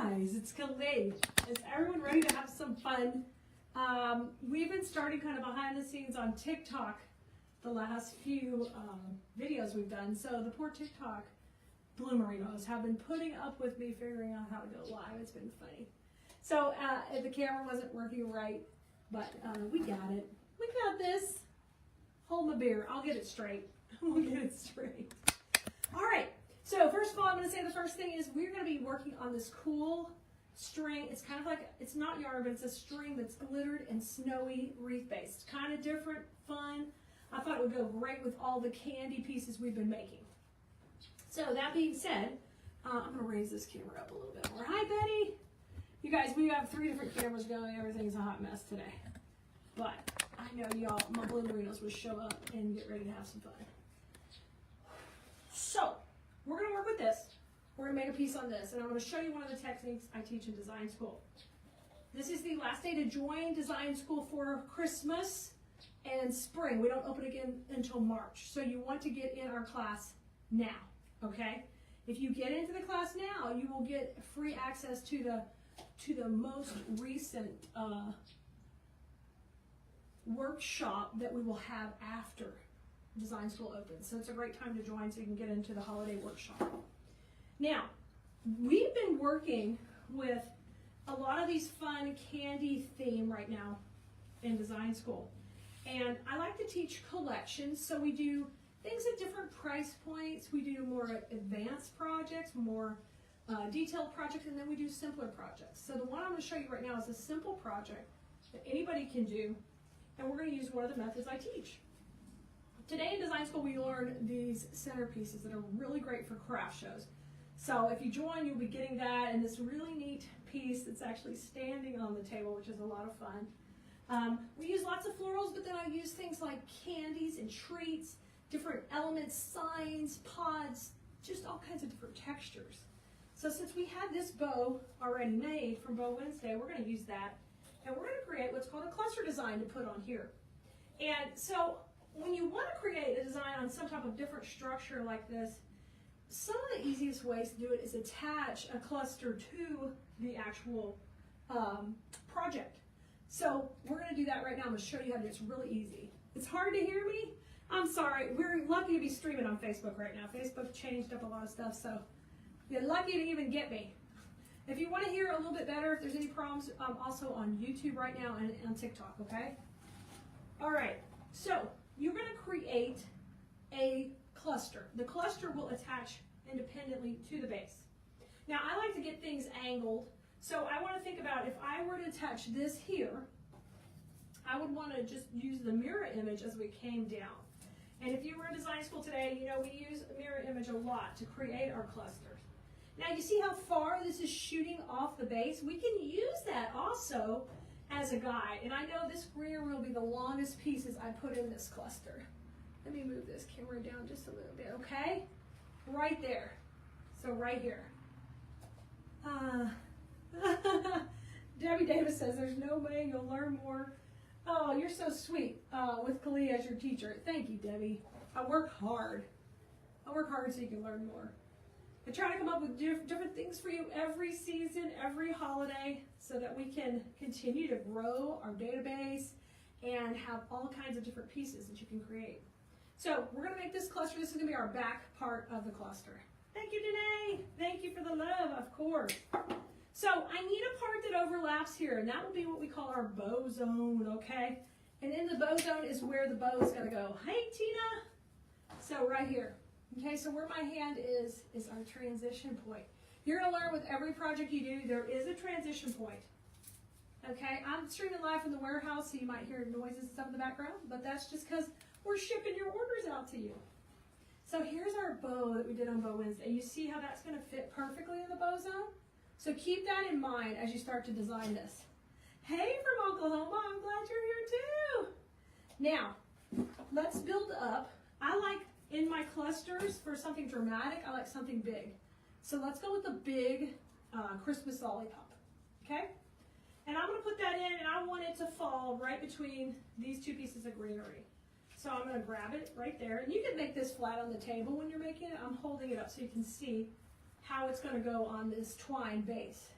guys, it's Keleas. Is everyone ready to have some fun? We've been starting kind of behind the scenes on TikTok the last few videos we've done. So the poor TikTok bloomerinos have been putting up with me figuring out how to go live. It's been funny. So the camera wasn't working right, but we got it. We got this. Hold my beer. I'll get it straight. We'll get it straight. All right. So first of all, I'm going to say the first thing is we're going to be working on this cool string. It's kind of like, it's not yarn, but it's a string that's glittered and snowy wreath based. Kind of different, fun. I thought it would go great with all the candy pieces we've been making. So that being said, I'm going to raise this camera up a little bit more. Hi, Betty. You guys, we have 3 different cameras going. Everything's a hot mess today. But I know y'all, my bloomerinos would show up and get ready to have some fun. So, we're going to work with this. We're going to make a piece on this, and I'm going to show you one of the techniques I teach in design school. This is the last day to join design school for Christmas and spring. We don't open again until March, so you want to get in our class now, okay? If you get into the class now, you will get free access to the most recent workshop that we will have after design school opens. So it's a great time to join so you can get into the holiday workshop. Now, we've been working with a lot of these fun candy theme right now in design school. And I like to teach collections, so we do things at different price points. We do more advanced projects, more detailed projects, and then we do simpler projects. So the one I'm going to show you right now is a simple project that anybody can do, and we're going to use one of the methods I teach. Today in design school we learn these centerpieces that are really great for craft shows. So if you join, you'll be getting that and this really neat piece that's actually standing on the table, which is a lot of fun. We use lots of florals, but then I use things like candies and treats, different elements, signs, pods, just all kinds of different textures. So since we had this bow already made from Bow Wednesday, we're going to use that. And we're going to create what's called a cluster design to put on here. And so when you want to create a design on some type of different structure like this, some of the easiest ways to do it is attach a cluster to the actual project. So we're going to do that right now. I'm going to show you how to do it. It's really easy. It's hard to hear me. I'm sorry. We're lucky to be streaming on Facebook right now. Facebook changed up a lot of stuff, so you're lucky to even get me. If you want to hear a little bit better, if there's any problems, also on YouTube right now and on TikTok, okay? All right. So you're going to create a cluster. The cluster will attach independently to the base. Now, I like to get things angled, so I want to think about if I were to attach this here, I would want to just use the mirror image as we came down. And if you were in design school today, you know we use a mirror image a lot to create our clusters. Now, you see how far this is shooting off the base? We can use that also as a guide. And I know this greenery will be the longest pieces I put in this cluster. Let me move this camera down just a little bit, okay? Right there. So right here. Debbie Davis says, there's no way you'll learn more. Oh, you're so sweet with Keleas as your teacher. Thank you, Debbie. I work hard. I work hard so you can learn more. I try to come up with different things for you every season, every holiday, so that we can continue to grow our database and have all kinds of different pieces that you can create. So we're going to make this cluster. This is going to be our back part of the cluster. Thank you, Danae. Thank you for the love, of course. So I need a part that overlaps here, and that will be what we call our bow zone, okay? And in the bow zone is where the bow is going to go. Hey, Tina. So right here. Okay, so where my hand is our transition point. You're going to learn with every project you do, there is a transition point. Okay, I'm streaming live from the warehouse, so you might hear noises and stuff in the background, but that's just because we're shipping your orders out to you. So here's our bow that we did on Bow Wednesday. You see how that's going to fit perfectly in the bow zone? So keep that in mind as you start to design this. Hey, from Oklahoma, I'm glad you're here too. Now, let's build up. I like in my clusters, for something dramatic, I like something big. So let's go with the big Christmas lollipop, okay? And I'm gonna put that in and I want it to fall right between these 2 pieces of greenery. So I'm gonna grab it right there. And you can make this flat on the table when you're making it. I'm holding it up so you can see how it's gonna go on this twine base.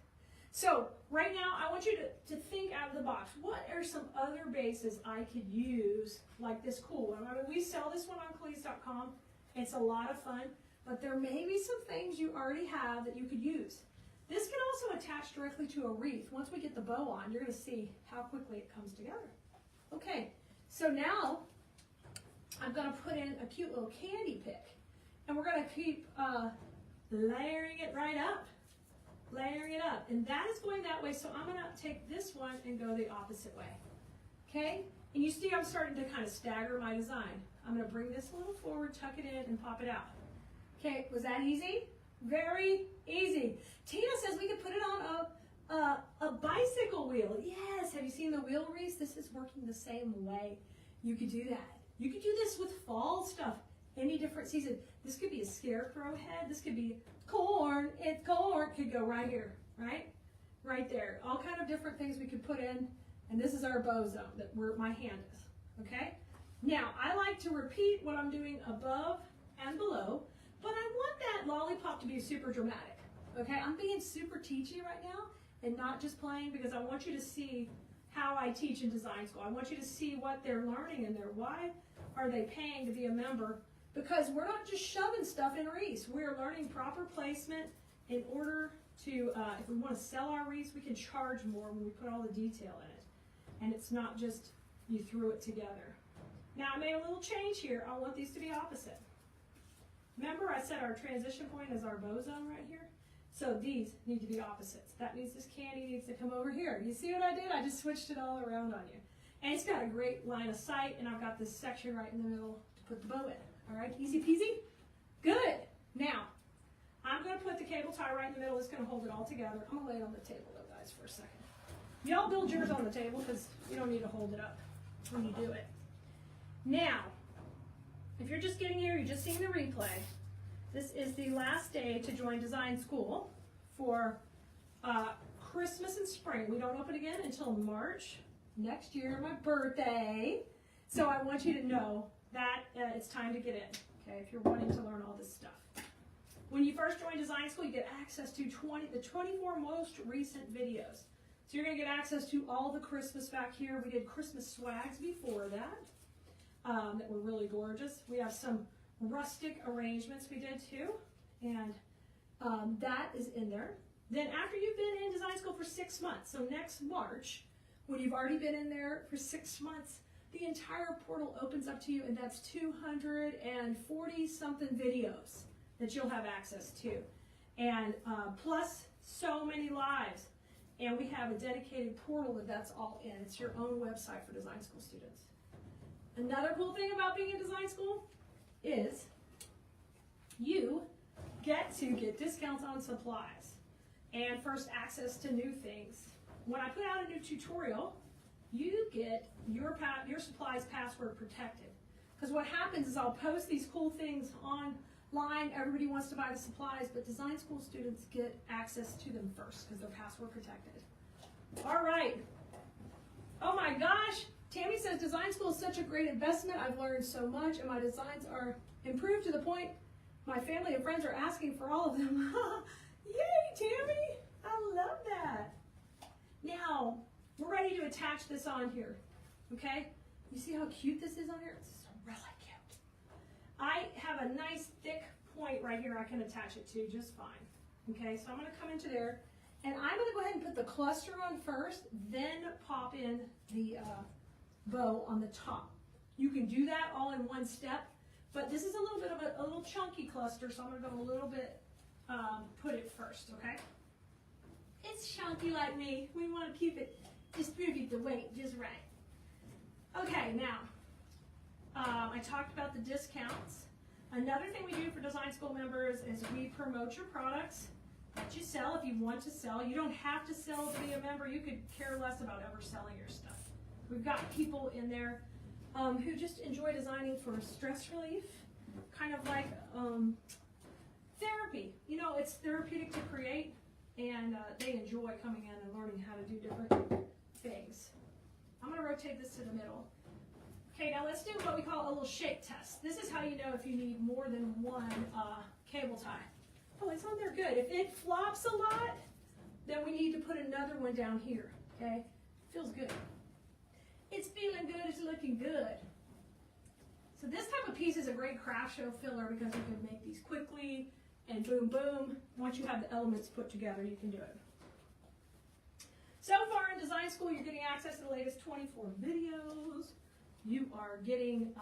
So right now, I want you to think out of the box. What are some other bases I could use like this cool one? I mean, we sell this one on Keleas.com. It's a lot of fun, but there may be some things you already have that you could use. This can also attach directly to a wreath. Once we get the bow on, you're going to see how quickly it comes together. Okay, so now I'm going to put in a cute little candy pick, and we're going to keep layering it right up. Layering it up, and that is going that way, so I'm going to take this one and go the opposite way. Okay, and you see I'm starting to kind of stagger my design. I'm going to bring this a little forward, tuck it in, and pop it out. Okay, was that easy? Very easy. Tina says we could put it on a bicycle wheel. Yes, have you seen the wheel wreaths? This is working the same way. You could do that. You could do this with fall stuff, any different season. This could be a scarecrow head. This could be corn. It's corn. Could go right here, right? Right there. All kind of different things we could put in. And this is our bow zone that where my hand is, okay? Now, I like to repeat what I'm doing above and below, but I want that lollipop to be super dramatic, okay? I'm being super teachy right now and not just playing, because I want you to see how I teach in design school. I want you to see what they're learning in there. Why are they paying to be a member? Because we're not just shoving stuff in wreaths. We're learning proper placement in order to, if we want to sell our wreaths, we can charge more when we put all the detail in it. And it's not just you threw it together. Now I made a little change here. I want these to be opposite. Remember I said our transition point is our bow zone right here? So these need to be opposites. That means this candy needs to come over here. You see what I did? I just switched it all around on you. And it's got a great line of sight, and I've got this section right in the middle to put the bow in. All right, easy peasy? Good. Now, I'm going to put the cable tie right in the middle. It's going to hold it all together. I'm going to lay it on the table, though, guys, for a second. Y'all build yours on the table because you don't need to hold it up when you do it. Now, if you're just getting here, you're just seeing the replay, this is the last day to join design school for Christmas and spring. We don't open again until March next year, my birthday. So I want you to know that it's time to get in, okay, if you're wanting to learn all this stuff. When you first join design school, you get access to the 24 most recent videos. So you're going to get access to all the Christmas back here. We did Christmas swags before that that were really gorgeous. We have some rustic arrangements we did too, and that is in there. Then after you've been in design school for 6 months, so next March, when you've already been in there for 6 months, the entire portal opens up to you, and that's 240 something videos that you'll have access to, and plus so many lives. And we have a dedicated portal that's all in. It's your own website for design school students. Another cool thing about being in design school is you get to get discounts on supplies and first access to new things. When I put out a new tutorial, you get your supplies password protected. Because what happens is I'll post these cool things online. Everybody wants to buy the supplies, but design school students get access to them first because they're password protected. All right. Oh my gosh. Tammy says design school is such a great investment. I've learned so much, and my designs are improved to the point my family and friends are asking for all of them. Yay, Tammy! I love that. Now, we're ready to attach this on here, okay? You see how cute this is on here? It's really cute. I have a nice thick point right here I can attach it to just fine. Okay, so I'm going to come into there, and I'm going to go ahead and put the cluster on first, then pop in the bow on the top. You can do that all in one step, but this is a little bit of a little chunky cluster, so I'm going to go a little bit, put it first, okay? It's chunky like me. We want to keep it, distribute the weight just right. Okay, now, I talked about the discounts. Another thing we do for design school members is we promote your products that you sell if you want to sell. You don't have to sell to be a member. You could care less about ever selling your stuff. We've got people in there who just enjoy designing for stress relief, kind of like therapy. You know, it's therapeutic to create, and they enjoy coming in and learning how to do different things. I'm going to rotate this to the middle. Okay, now let's do what we call a little shake test. This is how you know if you need more than one cable tie. Oh, it's on there good. If it flops a lot, then we need to put another one down here, okay? Feels good. It's feeling good, it's looking good. So this type of piece is a great craft show filler because you can make these quickly and boom, boom. Once you have the elements put together, you can do it. So far in design school, you're getting access to the latest 24 videos. You are getting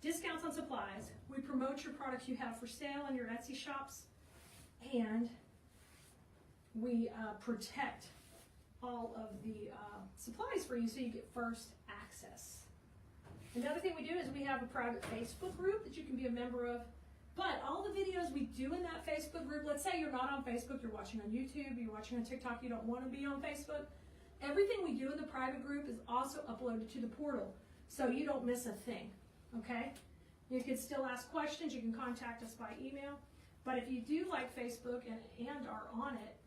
discounts on supplies. We promote your products you have for sale in your Etsy shops. And we protect all of the supplies for you so you get first access. Another thing we do is we have a private Facebook group that you can be a member of. But all the videos we do in that Facebook group, let's say you're not on Facebook, you're watching on YouTube, you're watching on TikTok, you don't want to be on Facebook. Everything we do in the private group is also uploaded to the portal, so you don't miss a thing, okay? You can still ask questions, you can contact us by email. But if you do like Facebook and are on it,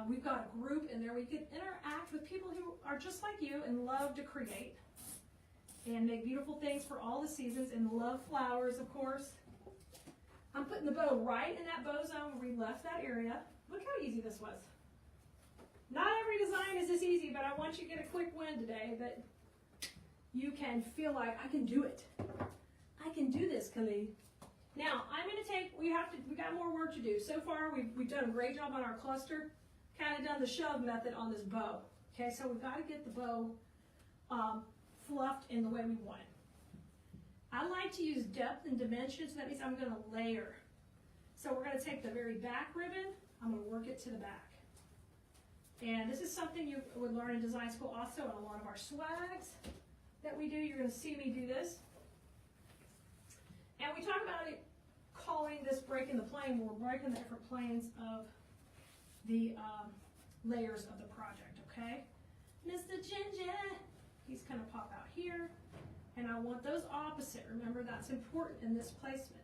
we've got a group in there where you can interact with people who are just like you and love to create and make beautiful things for all the seasons and love flowers, of course. I'm putting the bow right in that bow zone where we left that area. Look how easy this was. Not every design is this easy, but I want you to get a quick win today that you can feel like, I can do it. I can do this, Keleas. Now, I'm going to take, we got more work to do. So far, we've done a great job on our cluster, kind of done the shove method on this bow. Okay, so we've got to get the bow fluffed in the way we want it. I like to use depth and dimension, so that means I'm going to layer. So we're going to take the very back ribbon, I'm going to work it to the back. And this is something you would learn in design school also in a lot of our swags that we do. You're going to see me do this. And we talk about it, calling this breaking the plane. We're breaking the different planes of the layers of the project, okay? Mr. Ginger, he's going to pop out here. And I want those opposite. Remember, that's important in this placement.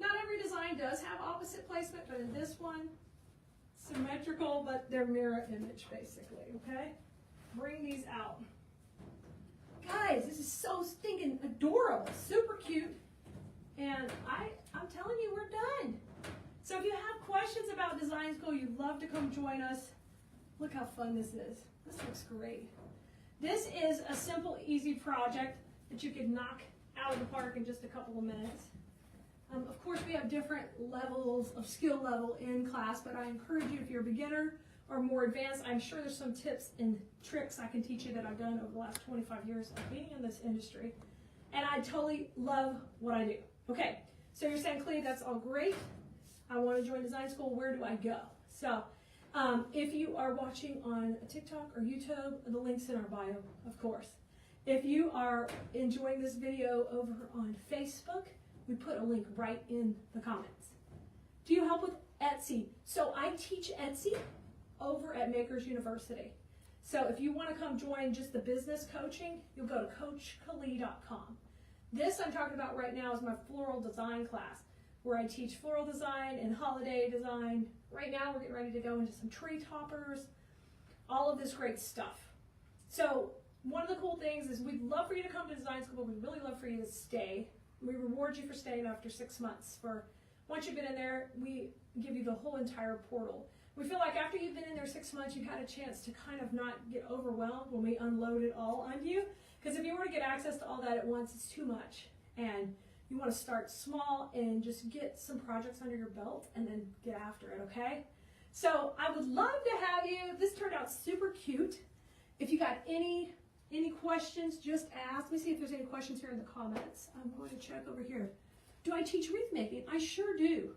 Not every design does have opposite placement, but in this one, symmetrical, but they're mirror image, basically, okay? Bring these out. Guys, this is so stinking adorable, super cute. And I'm telling you, we're done. So if you have questions about design school, you'd love to come join us. Look how fun this is. This looks great. This is a simple, easy project that you can knock out of the park in just a couple of minutes. Of course, we have different levels of skill level in class, but I encourage you, if you're a beginner or more advanced, I'm sure there's some tips and tricks I can teach you that I've done over the last 25 years of being in this industry. And I totally love what I do. Okay, so you're saying, Keleas, that's all great. I want to join design school. Where do I go? So if you are watching on TikTok or YouTube, the link's in our bio, of course. If you are enjoying this video over on Facebook, we put a link right in the comments. Do you help with Etsy? So I teach Etsy over at Makers University. So if you want to come join just the business coaching, you'll go to coachkeleas.com. This I'm talking about right now is my floral design class, where I teach floral design and holiday design. Right now we're getting ready to go into some tree toppers, all of this great stuff. So one of the cool things is we'd love for you to come to design school, but we'd really love for you to stay. We reward you for staying after 6 months. Once you've been in there, we give you the whole entire portal. We feel like after you've been in there 6 months, you've had a chance to kind of not get overwhelmed when we unload it all on you. Because if you were to get access to all that at once, it's too much. And you want to start small and just get some projects under your belt and then get after it, okay? So I would love to have you. This turned out super cute. If you got any questions, just ask. Let me see if there's any questions here in the comments. I'm going to check over here. Do I teach wreath making? I sure do.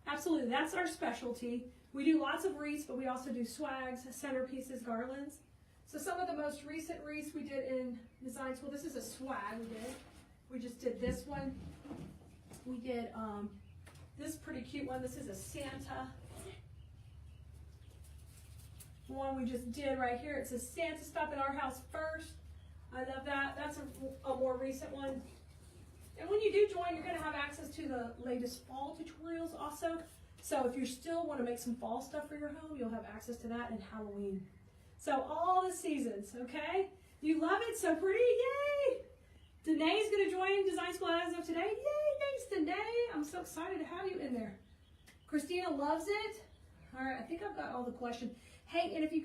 Absolutely, that's our specialty. We do lots of wreaths, but we also do swags, centerpieces, garlands. So some of the most recent wreaths we did in design school, this is a swag we did. We just did this one. We did this pretty cute one. This is a Santa one we just did right here. It says Santa stop at our house first. I love that. That's a more recent one. And when you do join, you're going to have access to the latest fall tutorials also. So if you still want to make some fall stuff for your home, you'll have access to that and Halloween. So all the seasons, okay? You love it, so pretty, yay! Danae's going to join design school as of today. Yay, thanks Danae. I'm so excited to have you in there. Christina loves it. All right, I think I've got all the questions. Hey, and if you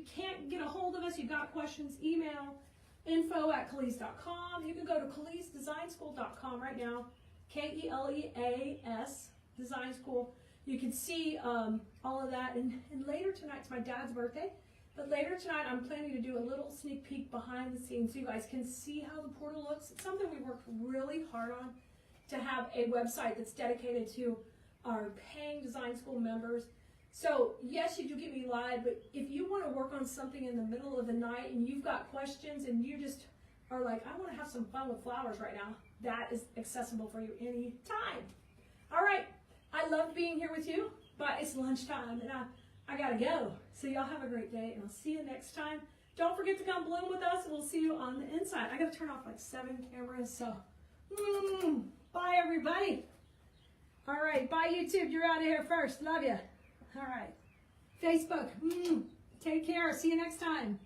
can't get a hold of us, you've got questions, email info@keleas.com. You can go to keleasdesignschool.com right now, Keleas Design School. You can see all of that. And later tonight's my dad's birthday, but later tonight I'm planning to do a little sneak peek behind the scenes so you guys can see how the portal looks. It's something we worked really hard on to have a website that's dedicated to our paying design school members. So yes, you do get me live, but if you want to work on something in the middle of the night and you've got questions and you just are like, I want to have some fun with flowers right now, that is accessible for you anytime. All right, I loved being here with you, but it's lunchtime and I gotta go. So y'all have a great day and I'll see you next time. Don't forget to come bloom with us and we'll see you on the inside. I gotta turn off like 7 cameras, so bye everybody. All right, bye YouTube, you're out of here first, love you. All right, Facebook, take care, see you next time.